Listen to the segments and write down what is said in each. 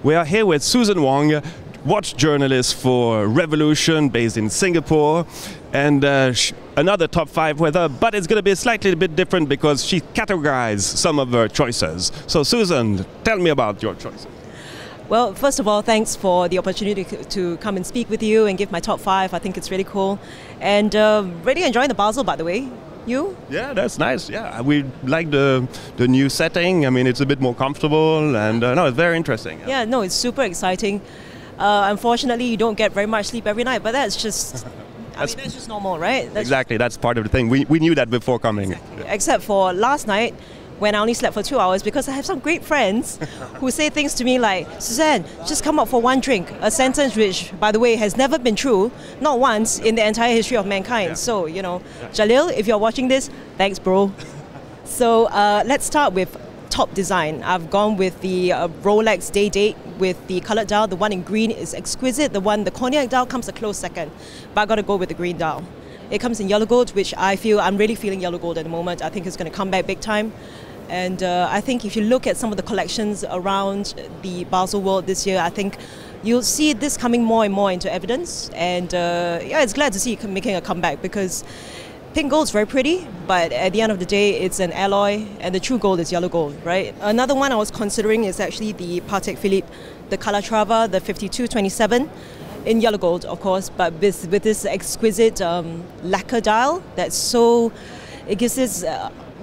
We are here with Suzanne Wong, watch journalist for Revolution, based in Singapore, and another top 5 with her, but it's going to be slightly a bit different because she categorized some of her choices. So Susan, tell me about your choices. Well, first of all, thanks for the opportunity to come and speak with you and give my top 5. I think it's really cool. And really enjoying the Basel, by the way. You? Yeah, that's nice. Yeah, we like the new setting. I mean, it's a bit more comfortable, and no, it's very interesting. Yeah, no, it's super exciting. Unfortunately, you don't get very much sleep every night, but that's just, that's just normal, right? Exactly, that's part of the thing. We knew that before coming. Exactly. Yeah. Except for last night, when I only slept for 2 hours, because I have some great friends who say things to me like, Suzanne, just come up for one drink. A sentence which, by the way, has never been true, not once in the entire history of mankind. Yeah. So, you know, Jalil, if you're watching this, thanks, bro. So let's start with top design. I've gone with the Rolex Day Date with the colored dial. The one in green is exquisite. The cognac dial comes a close second, but I got to go with the green dial. It comes in yellow gold, which I'm really feeling yellow gold at the moment. I think it's going to come back big time. And I think if you look at some of the collections around the Baselworld this year, I think you'll see this coming more and more into evidence. And yeah, it's glad to see it making a comeback, because pink gold is very pretty, but at the end of the day, it's an alloy, and the true gold is yellow gold, right? Another one I was considering is actually the Patek Philippe, the Calatrava, the 5227. In yellow gold, of course, but with this exquisite lacquer dial that's so, it gives this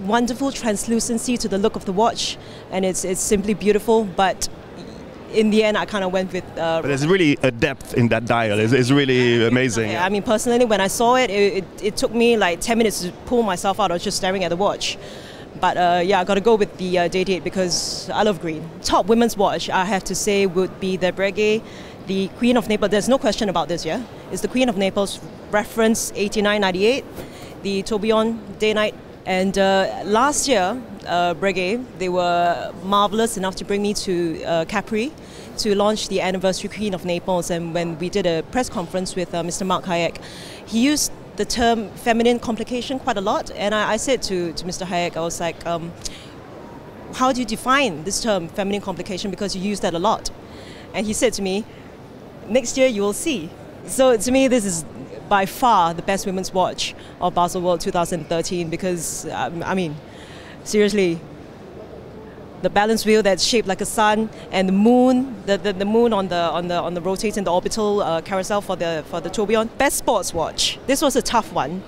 wonderful translucency to the look of the watch, and it's simply beautiful. But in the end, I kind of went with. But there's really a depth in that dial. It's really amazing. Yeah, I mean, personally, when I saw it, it took me like 10 minutes to pull myself out. I was just staring at the watch. But yeah, I got to go with the Day Date because I love green. Top women's watch, I have to say, would be the Breguet. The Queen of Naples, there's no question about this, yeah? It's the Queen of Naples, reference 8998, the Tourbillon Day-Night. And last year, Breguet, they were marvelous enough to bring me to Capri to launch the anniversary Queen of Naples. And when we did a press conference with Mr. Mark Hayek, he used the term feminine complication quite a lot. And I said to Mr. Hayek, I was like, how do you define this term, feminine complication? Because you use that a lot. And he said to me, next year you will see. So to me, this is by far the best women's watch of Baselworld 2013, because I mean, seriously, the balance wheel that's shaped like a sun, and the moon, the moon on the rotating, the orbital carousel for the tourbillon. Best sports watch. This was a tough one,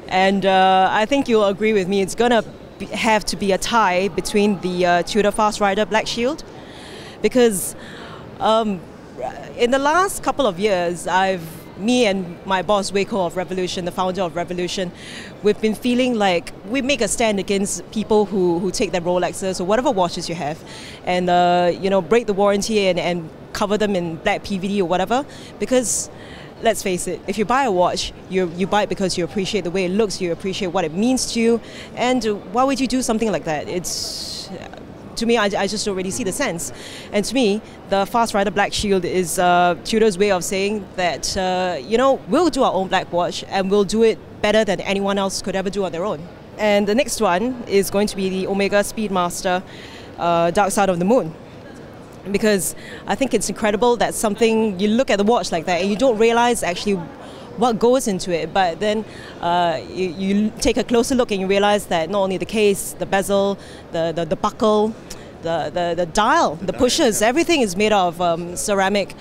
and I think you'll agree with me. It's gonna have to be a tie between the Tudor Fast Rider Black Shield, because. In the last couple of years, me and my boss Weiko of Revolution, the founder of Revolution, we've been feeling like we make a stand against people who take their Rolexes or whatever watches you have, and you know, break the warranty and cover them in black PVD or whatever. Because let's face it, if you buy a watch, you buy it because you appreciate the way it looks, you appreciate what it means to you, and why would you do something like that? To me, I just don't really see the sense. And to me, the Fast Rider Black Shield is Tudor's way of saying that, you know, we'll do our own black watch, and we'll do it better than anyone else could ever do on their own. And the next one is going to be the Omega Speedmaster Dark Side of the Moon. Because I think it's incredible that something, you look at the watch like that and you don't realize actually what goes into it, but then you take a closer look and you realize that not only the case, the bezel, the buckle, the dial, the pushers, everything is made of ceramic.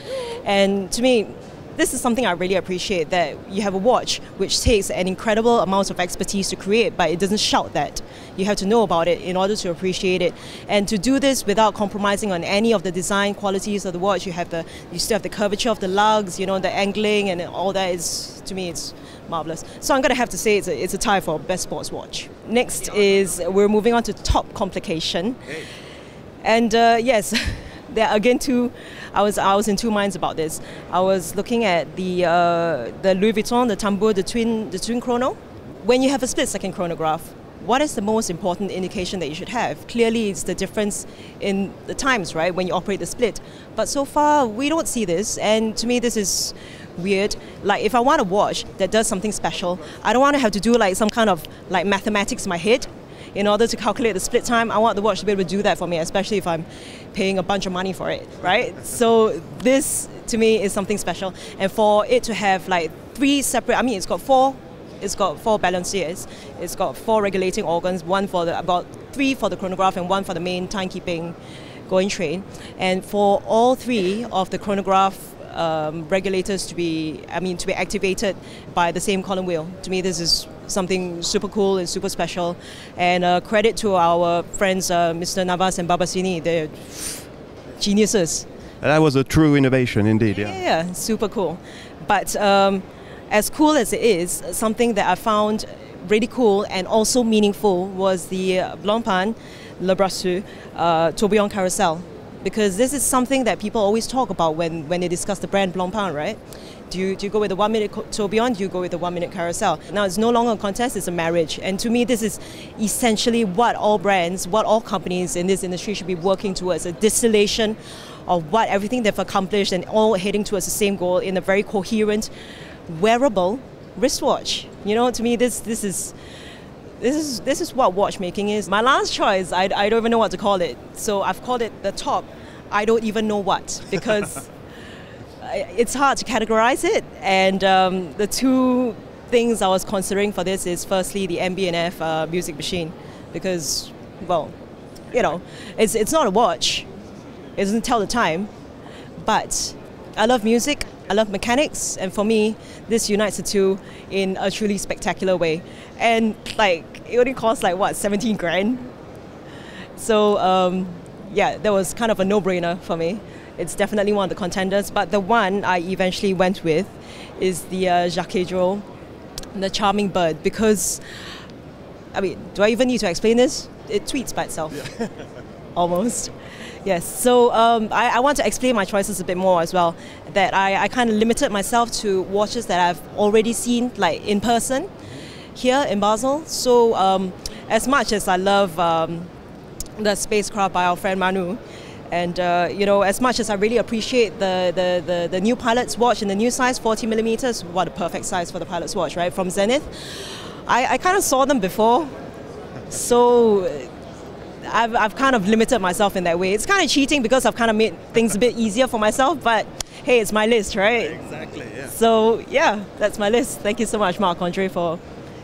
And to me, this is something I really appreciate, that you have a watch which takes an incredible amount of expertise to create, but it doesn't shout that. You have to know about it in order to appreciate it. And to do this without compromising on any of the design qualities of the watch, you still have the curvature of the lugs, you know, the angling and all that is, to me, it's marvelous. So I'm going to have to say it's a tie for best sports watch. Next is, we're moving on to top complication. And yes, there are again I was in two minds about this. I was looking at the Louis Vuitton, the Tambour, the twin chrono. When you have a split-second chronograph, what is the most important indication that you should have? Clearly, it's the difference in the times, right, when you operate the split. But so far, we don't see this, and to me, this is weird. Like, if I want a watch that does something special, I don't want to have to do like some kind of like mathematics in my head. in order to calculate the split time, I want the watch to be able to do that for me, especially if I'm paying a bunch of money for it, right? So this, to me, is something special. And for it to have like 3 separate, I mean, it's got 4 balanciers, it's got 4 regulating organs, about 3 for the chronograph and 1 for the main timekeeping going train. And for all 3 of the chronograph regulators to be activated by the same column wheel. To me, this is something super cool and super special. And credit to our friends, Mr. Navas and Babasini, they're geniuses. That was a true innovation indeed. Yeah, super cool. But as cool as it is, something that I found really cool and also meaningful was the Blancpain Le Brassus tourbillon carousel. Because this is something that people always talk about when they discuss the brand Blancpain, right? Do you go with the 1 minute tourbillon? Do you go with the 1 minute carousel? Now it's no longer a contest, it's a marriage. And to me, this is essentially what all brands, what all companies in this industry should be working towards, a distillation of what everything they've accomplished and all heading towards the same goal in a very coherent, wearable wristwatch. You know, to me, this is what watchmaking is. My last choice, I don't even know what to call it. So I've called it the top. I don't even know what, because it's hard to categorize it. And the 2 things I was considering for this is firstly the MB&F music machine, because, well, you know, it's not a watch. It doesn't tell the time, but I love music. I love mechanics, and for me, this unites the 2 in a truly spectacular way. And like, it only costs like what, 17 grand? So yeah, that was kind of a no-brainer for me. It's definitely one of the contenders, but the one I eventually went with is the Jacques Drouot, the Charming Bird, because, I mean, do I even need to explain this? It tweets by itself, yeah. Almost. Yes, so I want to explain my choices a bit more as well, that I kind of limited myself to watches that I've already seen like in person here in Basel. So as much as I love the spacecraft by our friend Manu, and you know, as much as I really appreciate the new pilot's watch in the new size, 40 millimeters, what a perfect size for the pilot's watch, right, from Zenith. I kind of saw them before, so I've kind of limited myself in that way. It's kind of cheating because I've kind of made things a bit easier for myself, but hey, it's my list, right? Exactly, yeah. So yeah, that's my list. Thank you so much, Marc-Andre, for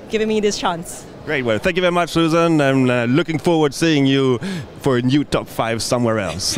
giving me this chance. Great, well, thank you very much, Susan. I'm looking forward to seeing you for a new top 5 somewhere else.